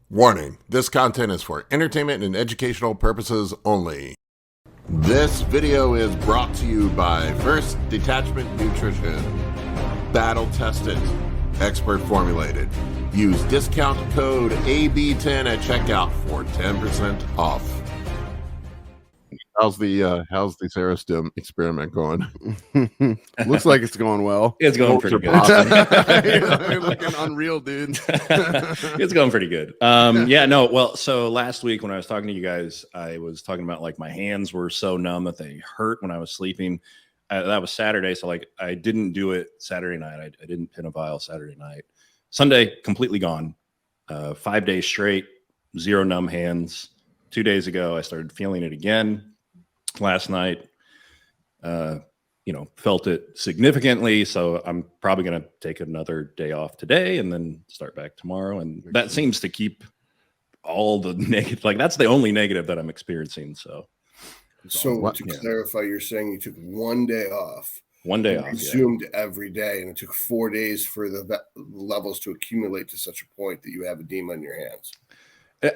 Warning, this content is for entertainment and educational purposes only. This video is brought to you by First Detachment Nutrition. Battle tested, expert formulated. Use discount code AB10 at checkout for 10% off. How's the Serostim experiment going? Looks like it's going well. It's going pretty good. You're looking unreal, dude. It's going pretty good. Well, so last week when I was talking to you guys, I was talking about like my hands were so numb that they hurt when I was sleeping. That was Saturday, so like I didn't do it Saturday night. I didn't pin a vial Saturday night. Sunday, completely gone. 5 days straight, zero numb hands. 2 days ago, I started feeling it again. Last night, felt it significantly. So I'm probably going to take another day off today and then start back tomorrow. And that seems to keep all the negative. Like that's the only negative that I'm experiencing. So to clarify, you're saying you took 1 day off. 1 day off. Consumed every day, and it took 4 days for the levels to accumulate to such a point that you have edema in your hands.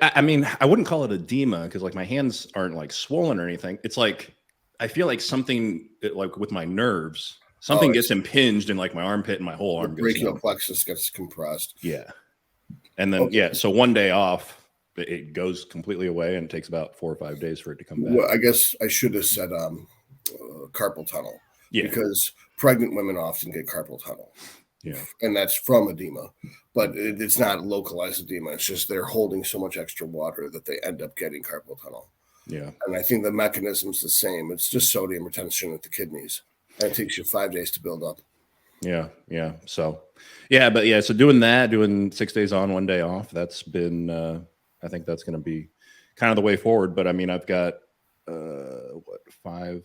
I mean, I wouldn't call it edema because like my hands aren't like swollen or anything. It's like I feel like something like with my nerves, something gets impinged in like my armpit and my whole arm. The brachial plexus gets compressed. Yeah. And then, so 1 day off, it goes completely away and it takes about 4 or 5 days for it to come back. Well, I guess I should have said carpal tunnel. Yeah. Because pregnant women often get carpal tunnel. Yeah. And that's from edema, but it's not localized edema. It's just they're holding so much extra water that they end up getting carpal tunnel. Yeah. And I think the mechanism's the same. It's just sodium retention at the kidneys. And it takes you 5 days to build up. Yeah. Yeah. So, so doing 6 days on, 1 day off, that's been, I think that's going to be kind of the way forward. But I mean, I've got, 5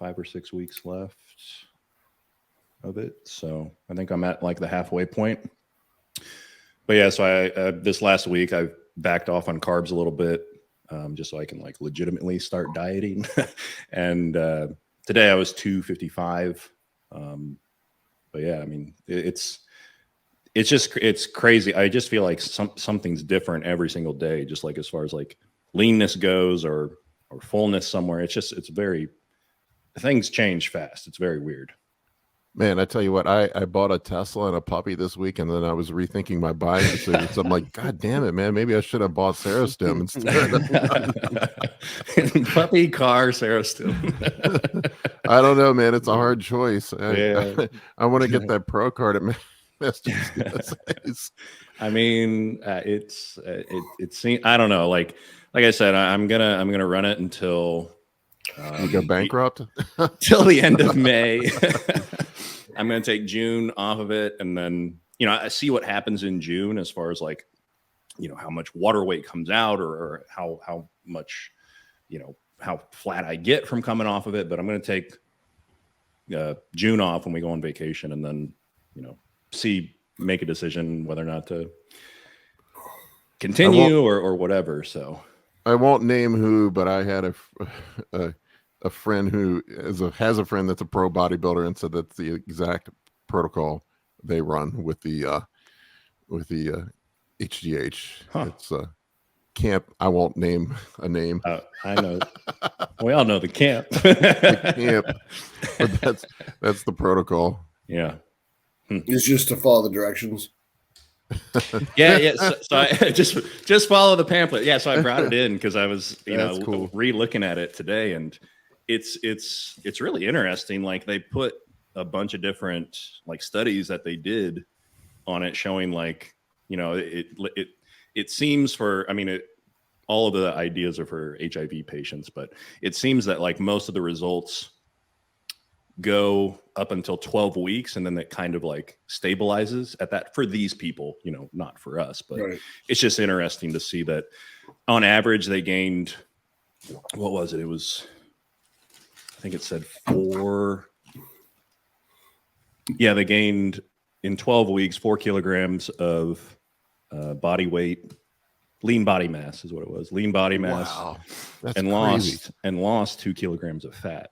or 6 weeks left of it. So I think I'm at like the halfway point. But yeah, so I this last week I backed off on carbs a little bit, just so I can like legitimately start dieting. And today I was 255. But yeah, I mean it's crazy. I just feel like something's different every single day, just like as far as like leanness goes or fullness somewhere. It's very, things change fast. It's very weird. Man, I tell you what, I bought a Tesla and a puppy this week, and then I was rethinking my buying decisions. So I'm like, God damn it, man, maybe I should have bought Serostim instead. Puppy, car, Serostim. I don't know, man. It's a hard choice. I want to get that pro card at Master's. I mean, it seems, I don't know. Like I said, I'm gonna run it until you go bankrupt till the end of May. I'm going to take June off of it. And then, I see what happens in June as far as like, how much water weight comes out or how much, how flat I get from coming off of it. But I'm going to take June off when we go on vacation and then, make a decision whether or not to continue or whatever. So I won't name who, but I had a friend who has a friend that's a pro bodybuilder and said that's the exact protocol they run with the HGH. Huh. It's camp. I won't name a name. I know. We all know the camp. The camp. But that's the protocol. Yeah. It's just to follow the directions. Yeah. So I just follow the pamphlet. Yeah. So I brought it in because I was, cool. Re-looking at it today, and it's really interesting. Like they put a bunch of different like studies that they did on it, showing like it seems for. I mean, all of the ideas are for HIV patients, but it seems that like most of the results go up until 12 weeks and then it kind of like stabilizes at that for these people, not for us, but right. It's just interesting to see that on average they gained, what was it? It was, I think it said 4. Yeah. They gained in 12 weeks, 4 kilograms of body weight, lean body mass is what it was. Lean body mass. Wow. That's and crazy. lost 2 kilograms of fat.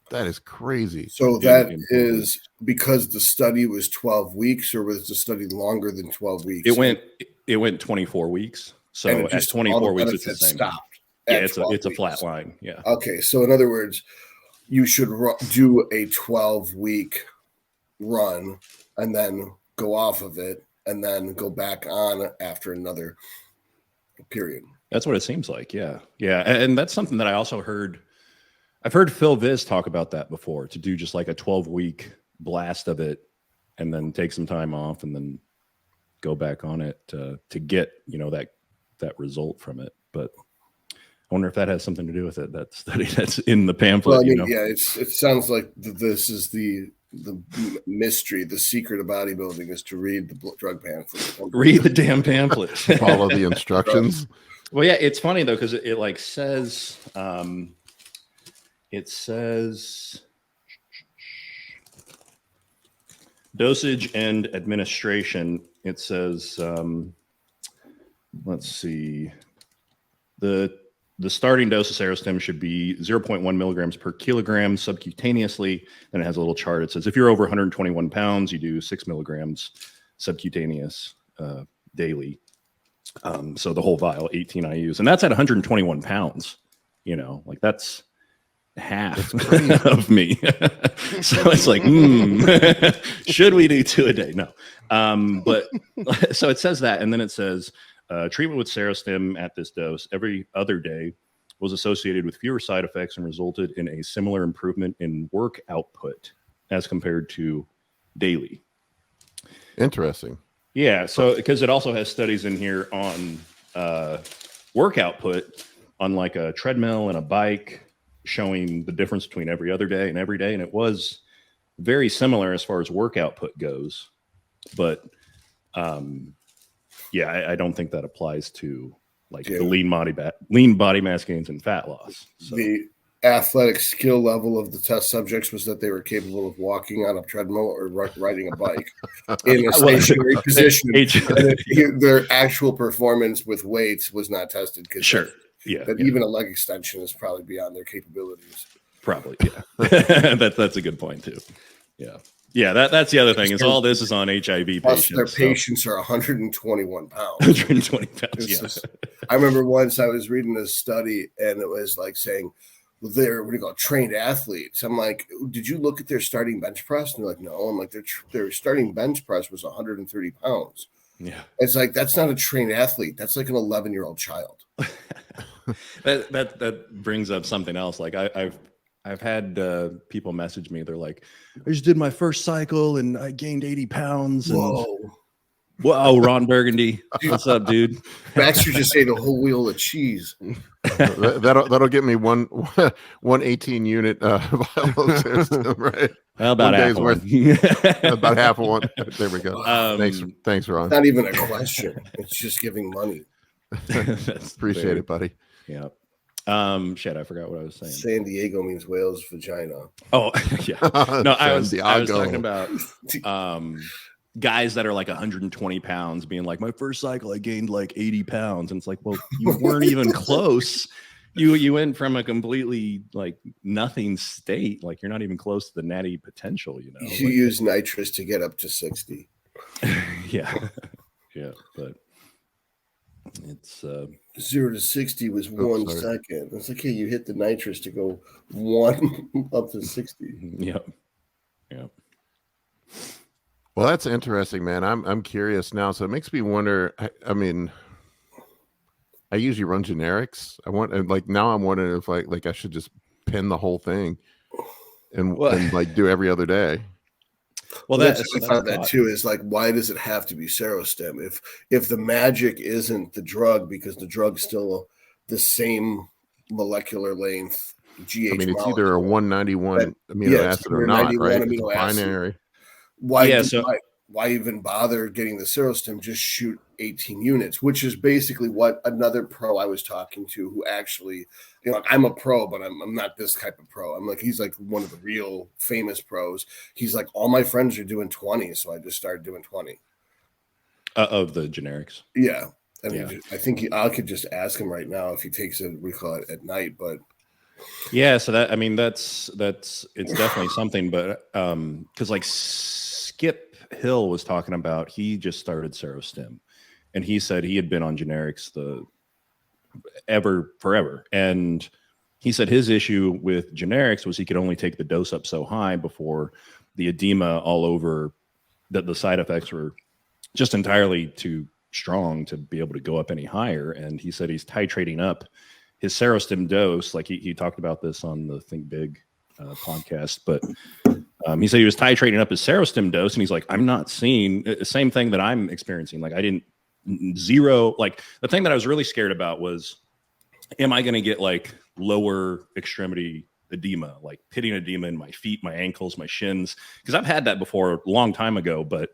That is crazy. So that is because the study was 12 weeks, or was the study longer than 12 weeks? it went 24 weeks. So And at 24 weeks, it's the benefits same. stopped. Yeah, at it's 12 a weeks. flat line. Yeah. Okay, so in other words, you should do a 12-week run and then go off of it and then go back on after another period. That's what it seems like. Yeah. Yeah. And that's something that I also heard. I've heard Phil Viz talk about that before, to do just like a 12-week blast of it and then take some time off and then go back on it to get, that result from it. But I wonder if that has something to do with it, that study that's in the pamphlet. Well, I mean, yeah, it sounds like this is the mystery, the secret of bodybuilding is to read the drug pamphlet. Read the damn pamphlet. Follow the instructions. Well, yeah, it's funny though, because it like says, dosage and administration. It says, let's see, the starting dose of Serostim should be 0.1 milligrams per kilogram subcutaneously. Then it has a little chart. It says if you're over 121 pounds, you do 6 milligrams subcutaneous daily. So the whole vial, 18 IUs, and that's at 121 pounds. Like that's half of me. So it's like, should we do 2 a day? No. But so it says that, and then it says treatment with Serostim at this dose every other day was associated with fewer side effects and resulted in a similar improvement in work output as compared to daily. Interesting. Yeah. So because it also has studies in here on work output on like a treadmill and a bike, showing the difference between every other day and every day. And it was very similar as far as work output goes. But yeah, I don't think that applies to like the lean body mass gains and fat loss. So. The athletic skill level of the test subjects was that they were capable of walking on a treadmill or riding a bike in a stationary position. Their actual performance with weights was not tested because even a leg extension is probably beyond their capabilities. Probably, yeah. That's a good point too. Yeah. Yeah, that's the other thing is all this is on HIV Plus patients. their patients are 121 pounds. 120 pounds, yeah. I remember once I was reading a study and it was like saying, well, they're trained athletes. I'm like, did you look at their starting bench press? And they're like, no. I'm like, their starting bench press was 130 pounds. Yeah. It's like, that's not a trained athlete. That's like an 11-year-old child. that brings up something else. Like I've had people message me. They're like, I just did my first cycle and I gained 80 pounds. Whoa, Ron Burgundy. What's up, dude? Baxter just ate a whole wheel of cheese. That'll get me one 18 unit vial system, right? Well, about half worth. About half of one. There we go. Thanks, Ron. Not even a question. It's just giving money. Appreciate it, buddy. Yeah. Shit, I forgot what I was saying. San Diego means whale's vagina. Oh, yeah. No, I was talking about guys that are like 120 pounds being like, my first cycle, I gained like 80 pounds. And it's like, well, you weren't even close. You went from a completely like nothing state. Like you're not even close to the natty potential, You like, use nitrous to get up to 60. Yeah. Yeah. But it's 0 to 60 was 1 second. It's like, hey, you hit the nitrous to go 1 up to 60. Yep. Yep. Well, that's interesting, man. I'm curious now. So it makes me wonder. I mean, I usually run generics. I'm wondering if like I should just pin the whole thing and like do every other day. Well, that's found that too. Is like, why does it have to be Serostim? If the magic isn't the drug, because the drug's still the same molecular length. HGH. I mean, it's either a 191 amino acid or not, right? It's binary. Why even bother getting the Serostim? Just shoot 18 units, which is basically what another pro I was talking to, who actually, I'm a pro, but I'm not this type of pro. I'm like, he's like one of the real famous pros. He's like, all my friends are doing 20, so I just started doing 20 of the generics. Yeah, I mean, I think I could just ask him right now if he takes it. We call it at night, but. Yeah, so that's it's definitely something, but because like Skip Hill was talking about, he just started Serostim, and he said he had been on generics forever. And he said his issue with generics was he could only take the dose up so high before the edema all over, that the side effects were just entirely too strong to be able to go up any higher. And he said he's titrating up his Serostim dose. Like he talked about this on the Think Big podcast, but he said he was titrating up his Serostim dose, and he's like, I'm not seeing the same thing that I'm experiencing. Like the thing that I was really scared about was, am I going to get like lower extremity edema, like pitting edema in my feet, my ankles, my shins? Because I've had that before a long time ago, but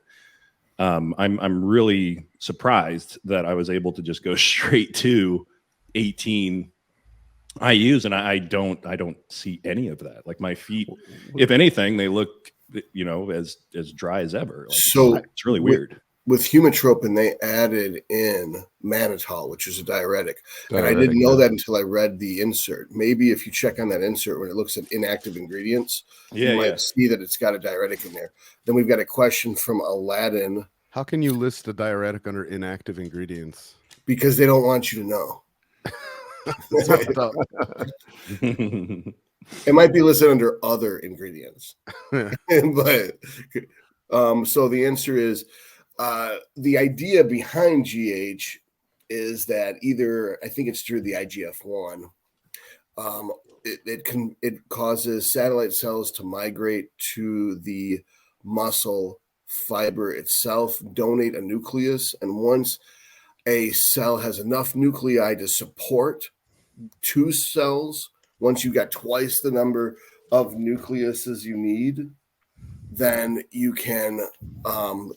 I'm really surprised that I was able to just go straight to 18 IUs, and I don't see any of that. Like my feet, if anything, they look, as dry as ever. Like so it's really weird. With Humatropin, they added in mannitol, which is a diuretic. And I didn't know that until I read the insert. Maybe if you check on that insert when it looks at inactive ingredients, you might see that it's got a diuretic in there. Then we've got a question from Aladdin. How can you list a diuretic under inactive ingredients? Because they don't want you to know. It might be listed under other ingredients. But so the answer is, the idea behind GH is that either, I think it's through the IGF-1, it causes satellite cells to migrate to the muscle fiber itself, donate a nucleus, and once a cell has enough nuclei to support two cells, once you've got twice the number of nucleuses you need, then you can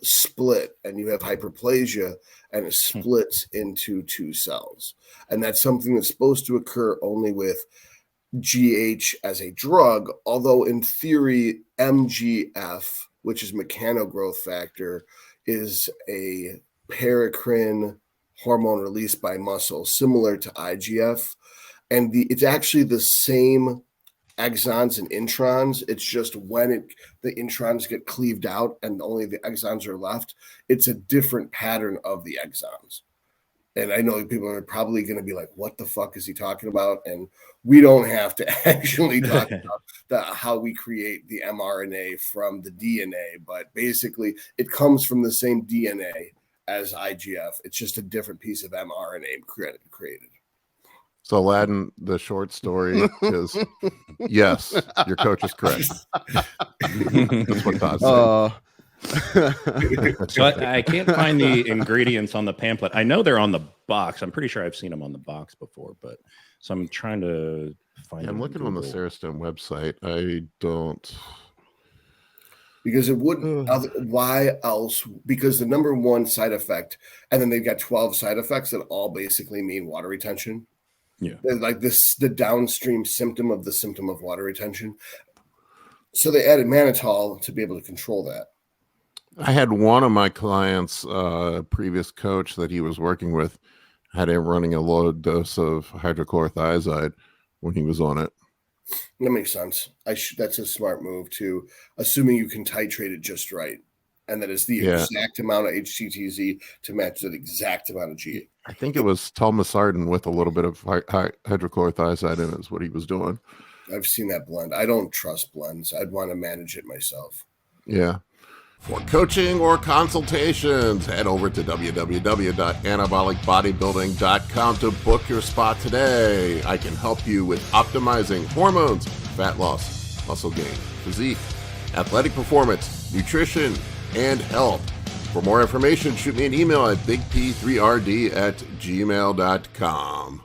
split, and you have hyperplasia, and it splits into two cells. And that's something that's supposed to occur only with GH as a drug, although in theory, MGF, which is mechanogrowth factor, is a paracrine hormone released by muscle, similar to IGF. And it's actually the same exons and introns. It's just when the introns get cleaved out and only the exons are left, it's a different pattern of the exons. And I know people are probably going to be like, what the fuck is he talking about? And we don't have to actually talk about how we create the mRNA from the DNA, but basically it comes from the same DNA as IGF. It's just a different piece of mRNA created. So Aladdin, the short story is, yes, your coach is correct. That's what Todd said. So I can't find the ingredients on the pamphlet. I know they're on the box. I'm pretty sure I've seen them on the box before, but so I'm trying to find them. I'm looking on the Serostim website. I don't. Because it wouldn't, why else? Because the number one side effect, and then they've got 12 side effects that all basically mean water retention. Yeah. They're like the downstream symptom of the symptom of water retention. So they added mannitol to be able to control that. I had one of my clients, previous coach that he was working with, had him running a low dose of hydrochlorothiazide when he was on it. That makes sense. That's a smart move too, assuming you can titrate it just right. And that it's the exact amount of HCTZ to match the exact amount of G. I think it was telmisartan with a little bit of hydrochlorothiazide in it is what he was doing. I've seen that blend. I don't trust blends. I'd want to manage it myself. Yeah. For coaching or consultations, head over to www.anabolicbodybuilding.com to book your spot today. I can help you with optimizing hormones, fat loss, muscle gain, physique, athletic performance, nutrition, and health. For more information, shoot me an email at bigp3rd@gmail.com.